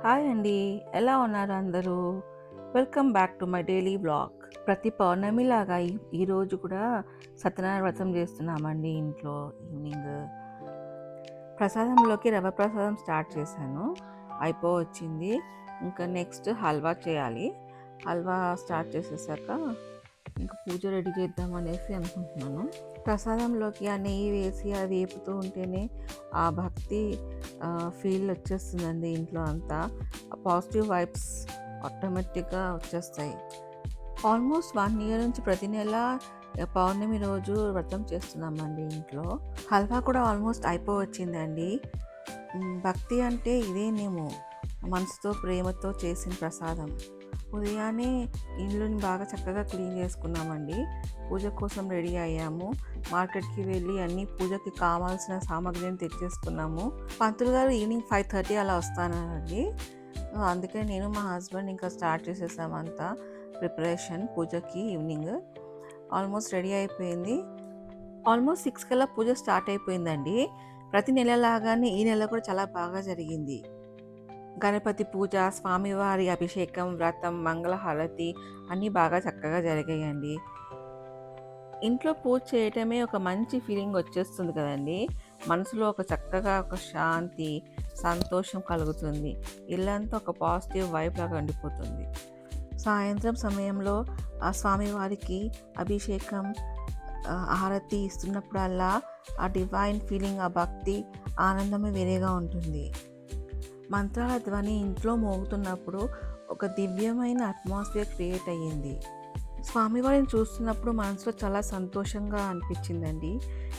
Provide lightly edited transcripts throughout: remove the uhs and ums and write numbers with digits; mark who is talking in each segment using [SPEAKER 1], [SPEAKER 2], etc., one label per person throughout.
[SPEAKER 1] Hi అండి, ఎలా ఉన్నారు అందరూ? Welcome back to my daily blog. ప్రతి పౌర్ణమి లాగా ఈరోజు కూడా సత్యనారాయణ వ్రతం చేస్తున్నామండి ఇంట్లో. ఈవినింగ్ ప్రసాదంలోకి రవ్వ ప్రసాదం స్టార్ట్ చేశాను, అయిపోవచ్చింది. ఇంకా నెక్స్ట్ హల్వా చేయాలి. హల్వా స్టార్ట్ చేసేసాక ఇంకా పూజ రెడీ చేద్దామనేసి అనుకుంటున్నాను. ప్రసాదంలోకి ఆ నెయ్యి వేసి అది వేపుతూ ఉంటేనే ఆ భక్తి ఫీల్ వచ్చేస్తుందండి. ఇంట్లో అంతా పాజిటివ్ వైబ్స్ ఆటోమేటిక్గా వచ్చేస్తాయి. ఆల్మోస్ట్ 1 ఇయర్ నుంచి ప్రతి నెల పౌర్ణమి రోజు వ్రతం చేస్తున్నామండి ఇంట్లో. హల్వా కూడా ఆల్మోస్ట్ అయిపోవచ్చిందండి. భక్తి అంటే ఇదేనేమో, మనసుతో ప్రేమతో చేసిన ప్రసాదం. ఉదయాన్నే ఇల్లుని బాగా చక్కగా క్లీన్ చేసుకున్నామండి. పూజ కోసం రెడీ అయ్యాము. మార్కెట్కి వెళ్ళి అన్ని పూజకి కావాల్సిన సామాగ్రిని తెచ్చేసుకున్నాము. పంతులు గారు ఈవినింగ్ 5:30 అలా వస్తానండి. అందుకే నేను మా హస్బెండ్ ఇంకా స్టార్ట్ చేసేసామంతా ప్రిపరేషన్ పూజకి. ఈవినింగ్ ఆల్మోస్ట్ రెడీ అయిపోయింది. ఆల్మోస్ట్ 6 కల్లా పూజ స్టార్ట్ అయిపోయిందండి. ప్రతి నెలలాగానే ఈ నెల కూడా చాలా బాగా జరిగింది. గణపతి పూజ, స్వామివారి అభిషేకం, వ్రతం, మంగళహారతి అన్నీ బాగా చక్కగా జరిగాయండి. ఇంట్లో పూజ చేయటమే ఒక మంచి ఫీలింగ్ వచ్చేస్తుంది కదండి. మనసులో ఒక చక్కగా ఒక శాంతి, సంతోషం కలుగుతుంది. ఇల్లంతా ఒక పాజిటివ్ వైబ్ లాగా ఉండిపోతుంది. సాయంత్రం సమయంలో ఆ స్వామివారికి అభిషేకం, హారతి ఇస్తున్నప్పుడల్లా ఆ డివైన్ ఫీలింగ్, ఆ భక్తి, ఆనందమే వేరేగా ఉంటుంది. మంత్రాల ధ్వని ఇంట్లో మోగుతున్నప్పుడు ఒక దివ్యమైన అట్మాస్ఫియర్ క్రియేట్ అయ్యింది. స్వామివారిని చూస్తున్నప్పుడు మనసులో చాలా సంతోషంగా అనిపించిందండి.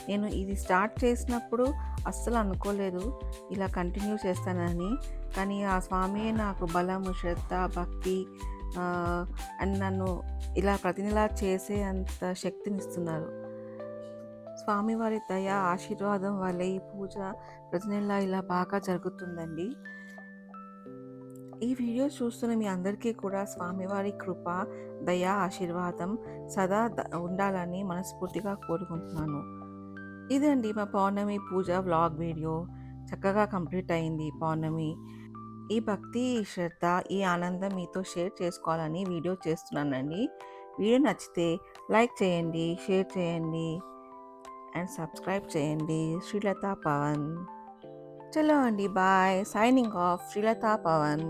[SPEAKER 1] నేను ఇది స్టార్ట్ చేసినప్పుడు అస్సలు అనుకోలేదు ఇలా కంటిన్యూ చేస్తానని. కానీ ఆ స్వామియే నాకు బలము, శ్రద్ధ, భక్తి అండ్ నన్ను ఇలా ప్రతి నెలా చేసే అంత శక్తినిస్తున్నారు. స్వామివారి దయ, ఆశీర్వాదం వల్ల ఈ పూజ ప్రతి నెల ఇలా బాగా జరుగుతుందండి. ఈ వీడియో చూస్తున్న మీ అందరికీ కూడా స్వామివారి కృప, దయ, ఆశీర్వాదం సదా ఉండాలని మనస్ఫూర్తిగా కోరుకుంటున్నాను. ఇదండి మా పౌర్ణమి పూజ వ్లాగ్ వీడియో. చక్కగా కంప్లీట్ అయింది పౌర్ణమి. ఈ భక్తి, శ్రద్ధ, ఈ ఆనందం మీతో షేర్ చేసుకోవాలని వీడియో చేస్తున్నానండి. వీడియో నచ్చితే లైక్ చేయండి, షేర్ చేయండి అండ్ సబ్స్క్రైబ్ చేయండి. శ్రీలతా పవన్. చలో అండి, bye. Signing off, Srilatha Pawan.